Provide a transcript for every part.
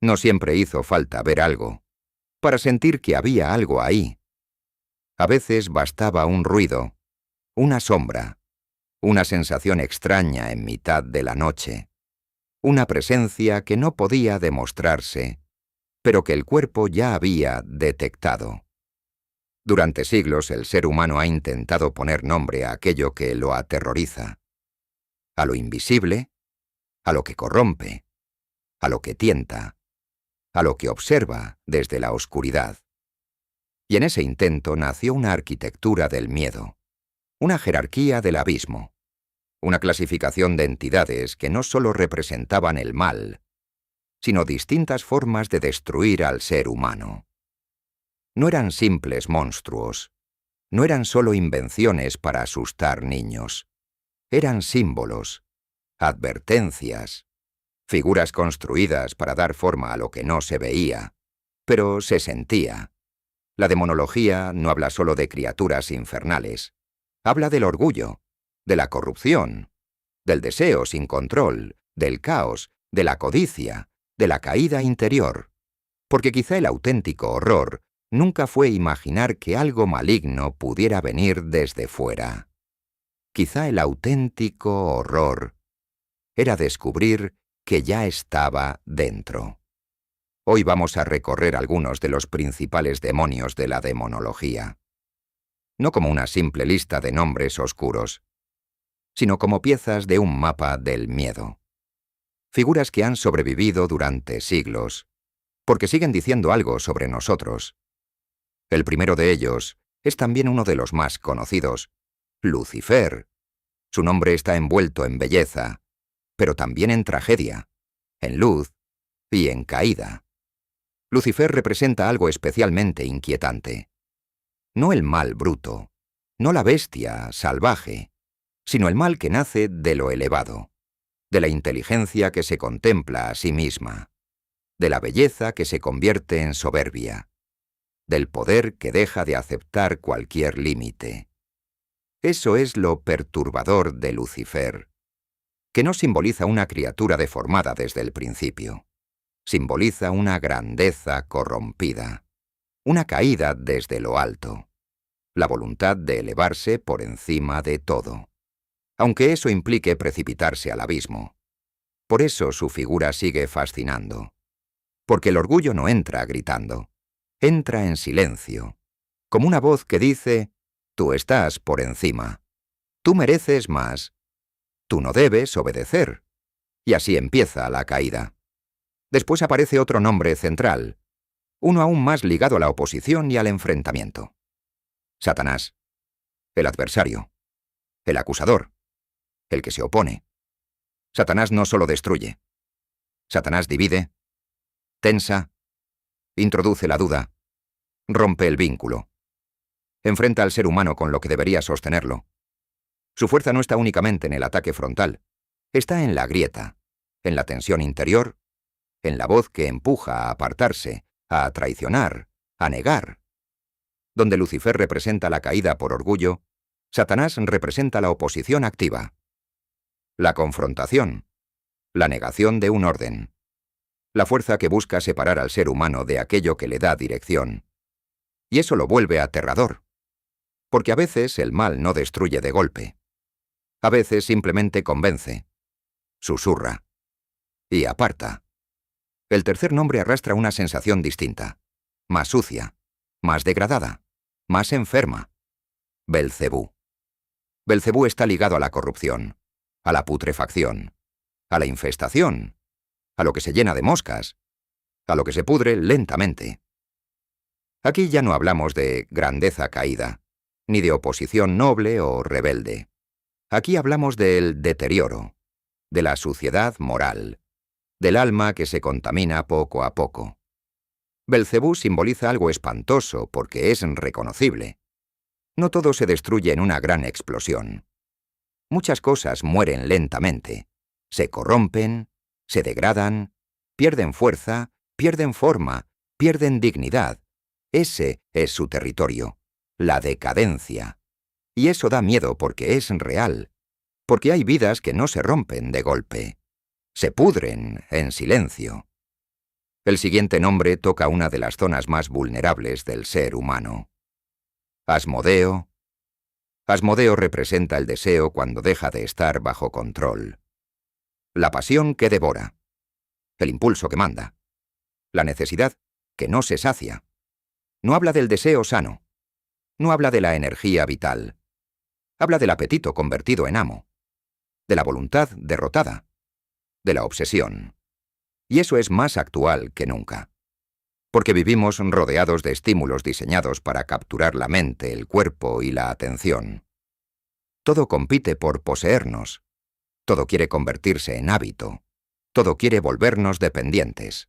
No siempre hizo falta ver algo, para sentir que había algo ahí. A veces bastaba un ruido, una sombra, una sensación extraña en mitad de la noche, una presencia que no podía demostrarse, pero que el cuerpo ya había detectado. Durante siglos el ser humano ha intentado poner nombre a aquello que lo aterroriza, a lo invisible, a lo que corrompe, a lo que tienta, a lo que observa desde la oscuridad. Y en ese intento nació una arquitectura del miedo, una jerarquía del abismo, una clasificación de entidades que no solo representaban el mal, sino distintas formas de destruir al ser humano. No eran simples monstruos, no eran solo invenciones para asustar niños, eran símbolos, advertencias, figuras construidas para dar forma a lo que no se veía, pero se sentía. La demonología no habla solo de criaturas infernales, habla del orgullo, de la corrupción, del deseo sin control, del caos, de la codicia, de la caída interior, porque quizá el auténtico horror nunca fue imaginar que algo maligno pudiera venir desde fuera. Quizá el auténtico horror era descubrir que ya estaba dentro. Hoy vamos a recorrer algunos de los principales demonios de la demonología. No como una simple lista de nombres oscuros, sino como piezas de un mapa del miedo. Figuras que han sobrevivido durante siglos, porque siguen diciendo algo sobre nosotros. El primero de ellos es también uno de los más conocidos, Lucifer. Su nombre está envuelto en belleza, pero también en tragedia, en luz y en caída. Lucifer representa algo especialmente inquietante. No el mal bruto, no la bestia salvaje, sino el mal que nace de lo elevado, de la inteligencia que se contempla a sí misma, de la belleza que se convierte en soberbia, del poder que deja de aceptar cualquier límite. Eso es lo perturbador de Lucifer, que no simboliza una criatura deformada desde el principio. Simboliza una grandeza corrompida, una caída desde lo alto, la voluntad de elevarse por encima de todo, aunque eso implique precipitarse al abismo. Por eso su figura sigue fascinando, porque el orgullo no entra gritando, entra en silencio, como una voz que dice: tú estás por encima, tú mereces más, tú no debes obedecer. Y así empieza la caída. Después aparece otro nombre central, uno aún más ligado a la oposición y al enfrentamiento. Satanás, el adversario, el acusador, el que se opone. Satanás no solo destruye. Satanás divide, tensa, introduce la duda, rompe el vínculo. Enfrenta al ser humano con lo que debería sostenerlo. Su fuerza no está únicamente en el ataque frontal, está en la grieta, en la tensión interior, en la voz que empuja a apartarse, a traicionar, a negar. Donde Lucifer representa la caída por orgullo, Satanás representa la oposición activa, la confrontación, la negación de un orden, la fuerza que busca separar al ser humano de aquello que le da dirección. Y eso lo vuelve aterrador, porque a veces el mal no destruye de golpe. A veces simplemente convence, susurra y aparta. El tercer nombre arrastra una sensación distinta, más sucia, más degradada, más enferma. Belcebú. Belcebú está ligado a la corrupción, a la putrefacción, a la infestación, a lo que se llena de moscas, a lo que se pudre lentamente. Aquí ya no hablamos de grandeza caída, ni de oposición noble o rebelde. Aquí hablamos del deterioro, de la suciedad moral, del alma que se contamina poco a poco. Belcebú simboliza algo espantoso porque es reconocible. No todo se destruye en una gran explosión. Muchas cosas mueren lentamente, se corrompen, se degradan, pierden fuerza, pierden forma, pierden dignidad. Ese es su territorio, la decadencia. Y eso da miedo porque es real, porque hay vidas que no se rompen de golpe. Se pudren en silencio. El siguiente nombre toca una de las zonas más vulnerables del ser humano. Asmodeo. Asmodeo representa el deseo cuando deja de estar bajo control. La pasión que devora. El impulso que manda. La necesidad que no se sacia. No habla del deseo sano. No habla de la energía vital. Habla del apetito convertido en amo. De la voluntad derrotada. De la obsesión. Y eso es más actual que nunca. Porque vivimos rodeados de estímulos diseñados para capturar la mente, el cuerpo y la atención. Todo compite por poseernos. Todo quiere convertirse en hábito. Todo quiere volvernos dependientes.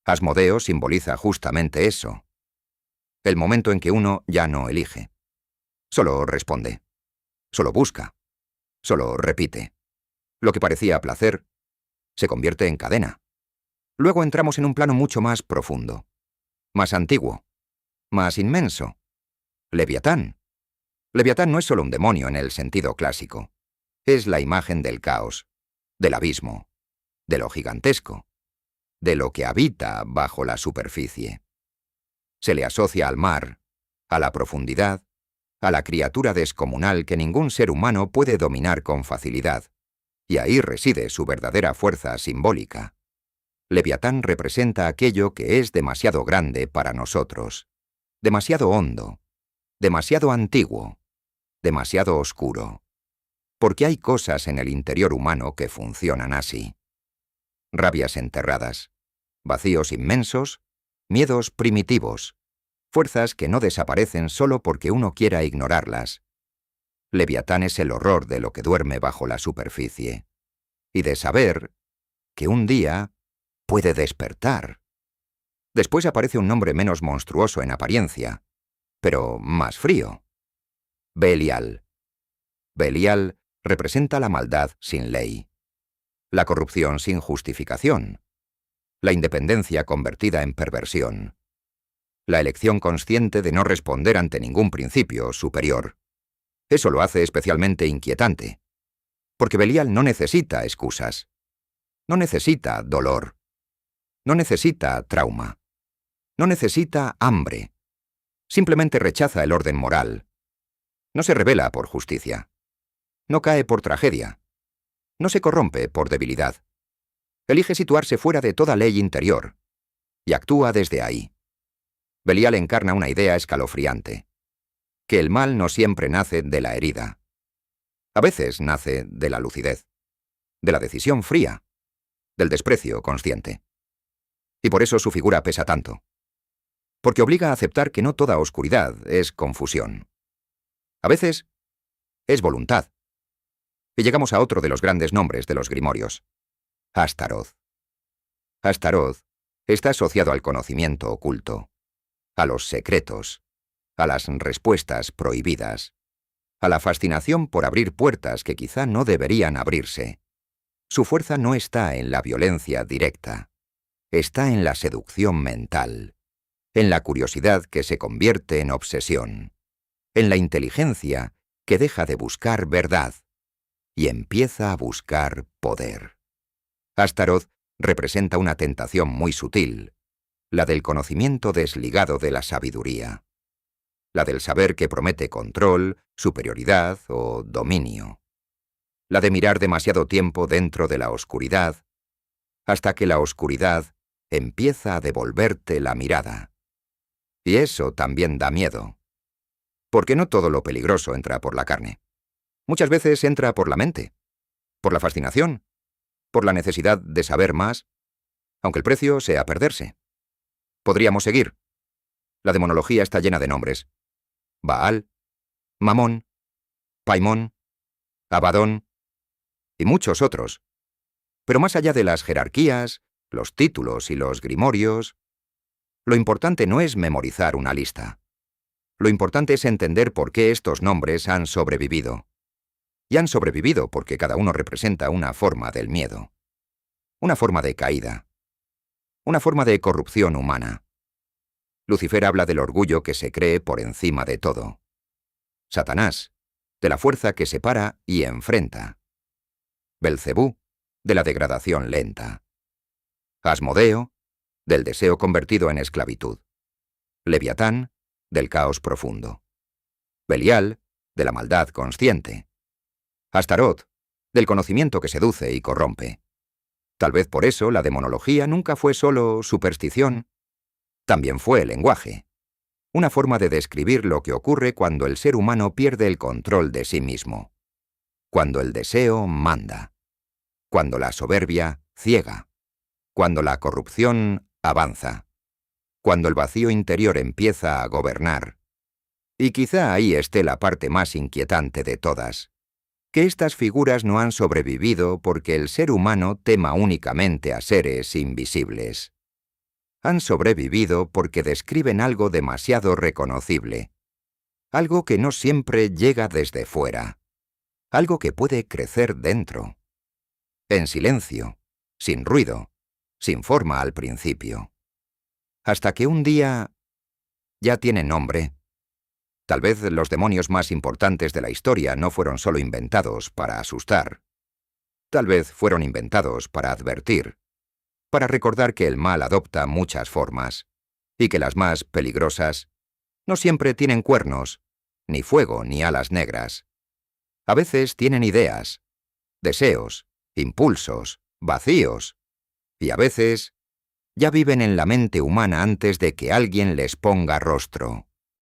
Asmodeo simboliza justamente eso. El momento en que uno ya no elige. Solo responde. Solo busca. Solo repite. Lo que parecía placer se convierte en cadena. Luego entramos en un plano mucho más profundo, más antiguo, más inmenso. Leviatán. Leviatán no es solo un demonio en el sentido clásico. Es la imagen del caos, del abismo, de lo gigantesco, de lo que habita bajo la superficie. Se le asocia al mar, a la profundidad, a la criatura descomunal que ningún ser humano puede dominar con facilidad, y ahí reside su verdadera fuerza simbólica. Leviatán representa aquello que es demasiado grande para nosotros, demasiado hondo, demasiado antiguo, demasiado oscuro. Porque hay cosas en el interior humano que funcionan así. Rabias enterradas, vacíos inmensos, miedos primitivos, fuerzas que no desaparecen solo porque uno quiera ignorarlas. Leviatán es el horror de lo que duerme bajo la superficie, y de saber que un día puede despertar. Después aparece un nombre menos monstruoso en apariencia, pero más frío. Belial. Belial representa la maldad sin ley, la corrupción sin justificación, la independencia convertida en perversión, la elección consciente de no responder ante ningún principio superior. Eso lo hace especialmente inquietante, porque Belial no necesita excusas, no necesita dolor, no necesita trauma, no necesita hambre, simplemente rechaza el orden moral, no se rebela por justicia, no cae por tragedia, no se corrompe por debilidad, elige situarse fuera de toda ley interior, y actúa desde ahí. Belial encarna una idea escalofriante, que el mal no siempre nace de la herida. A veces nace de la lucidez, de la decisión fría, del desprecio consciente. Y por eso su figura pesa tanto. Porque obliga a aceptar que no toda oscuridad es confusión. A veces es voluntad. Y llegamos a otro de los grandes nombres de los grimorios. Astaroth. Astaroth está asociado al conocimiento oculto, a los secretos, a las respuestas prohibidas, a la fascinación por abrir puertas que quizá no deberían abrirse. Su fuerza no está en la violencia directa, está en la seducción mental, en la curiosidad que se convierte en obsesión, en la inteligencia que deja de buscar verdad y empieza a buscar poder. Astaroth representa una tentación muy sutil, la del conocimiento desligado de la sabiduría, la del saber que promete control, superioridad o dominio, la de mirar demasiado tiempo dentro de la oscuridad, hasta que la oscuridad empieza a devolverte la mirada. Y eso también da miedo, porque no todo lo peligroso entra por la carne. Muchas veces entra por la mente, por la fascinación, por la necesidad de saber más, aunque el precio sea perderse. Podríamos seguir. La demonología está llena de nombres. Baal, Mamón, Paimón, Abadón y muchos otros. Pero más allá de las jerarquías, los títulos y los grimorios, lo importante no es memorizar una lista. Lo importante es entender por qué estos nombres han sobrevivido. Y han sobrevivido porque cada uno representa una forma del miedo, una forma de caída, una forma de corrupción humana. Lucifer habla del orgullo que se cree por encima de todo. Satanás, de la fuerza que separa y enfrenta. Belcebú, de la degradación lenta. Asmodeo, del deseo convertido en esclavitud. Leviatán, del caos profundo. Belial, de la maldad consciente. Astarot, del conocimiento que seduce y corrompe. Tal vez por eso la demonología nunca fue solo superstición, también fue lenguaje, una forma de describir lo que ocurre cuando el ser humano pierde el control de sí mismo, cuando el deseo manda, cuando la soberbia ciega, cuando la corrupción avanza, cuando el vacío interior empieza a gobernar. Y quizá ahí esté la parte más inquietante de todas, que estas figuras no han sobrevivido porque el ser humano tema únicamente a seres invisibles. Han sobrevivido porque describen algo demasiado reconocible, algo que no siempre llega desde fuera, algo que puede crecer dentro, en silencio, sin ruido, sin forma al principio. Hasta que un día ya tiene nombre. Tal vez los demonios más importantes de la historia no fueron solo inventados para asustar. Tal vez fueron inventados para advertir, para recordar que el mal adopta muchas formas, y que las más peligrosas no siempre tienen cuernos, ni fuego, ni alas negras. A veces tienen ideas, deseos, impulsos, vacíos, y a veces ya viven en la mente humana antes de que alguien les ponga rostro.